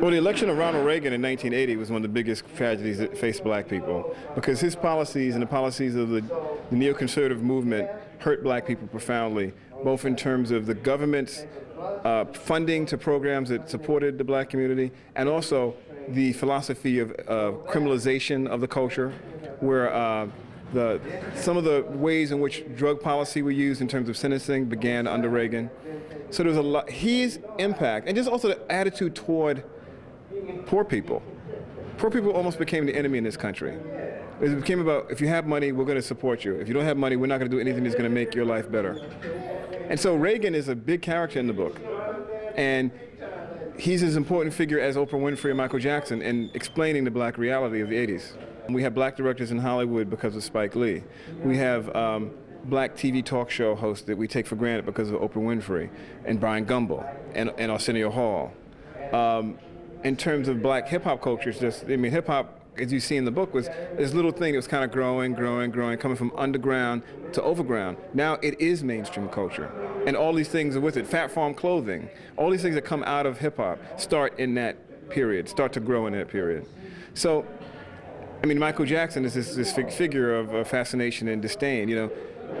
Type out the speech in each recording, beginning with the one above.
Well, the election of Ronald Reagan in 1980 was one of the biggest tragedies that faced black people because his policies and the policies of the neoconservative movement hurt black people profoundly, both in terms of the government's funding to programs that supported the black community and also the philosophy of criminalization of the culture, where some of the ways in which drug policy were used in terms of sentencing began under Reagan. So there was a lot, his impact, and just also the attitude toward poor people. Poor people almost became the enemy in this country. It became about, if you have money, we're going to support you. If you don't have money, we're not going to do anything that's going to make your life better. And so Reagan is a big character in the book. And he's as important figure as Oprah Winfrey and Michael Jackson in explaining the black reality of the 80s. We have black directors in Hollywood because of Spike Lee. We have black TV talk show hosts that we take for granted because of Oprah Winfrey and Brian Gumbel and Arsenio Hall. In terms of black hip-hop culture, it's just, I mean, hip-hop, as you see in the book, was this little thing that was kind of growing, coming from underground to overground. Now it is mainstream culture. And all these things are with it. Fat Farm clothing, all these things that come out of hip-hop start in that period, start to grow in that period. So, I mean, Michael Jackson is this figure of fascination and disdain. You know,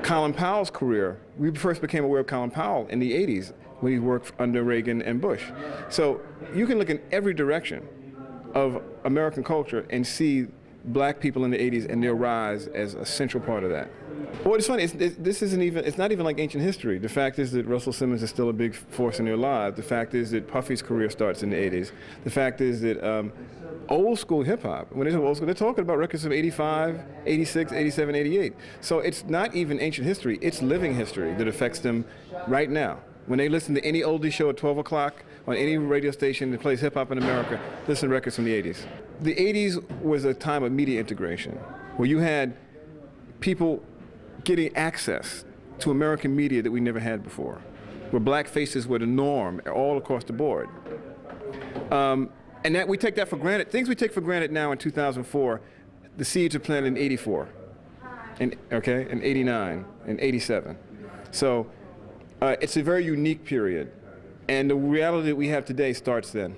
Colin Powell's career, we first became aware of Colin Powell in the 80s when he worked under Reagan and Bush. So you can look in every direction of American culture and see black people in the 80s and their rise as a central part of that. Well, it's funny, it's not even like ancient history. The fact is that Russell Simmons is still a big force in their lives. The fact is that Puffy's career starts in the 80s. The fact is that old school hip hop, when they say old school, they're talking about records of 85, 86, 87, 88. So it's not even ancient history, it's living history that affects them right now. When they listen to any oldie show at 12 o'clock on any radio station that plays hip hop in America, listen to records from the 80s. The 80s was a time of media integration, where you had people getting access to American media that we never had before, where black faces were the norm all across the board. And that we take that for granted. Things we take for granted now in 2004, the seeds are planted in 84, in 89, and 87. So it's a very unique period. And the reality that we have today starts then.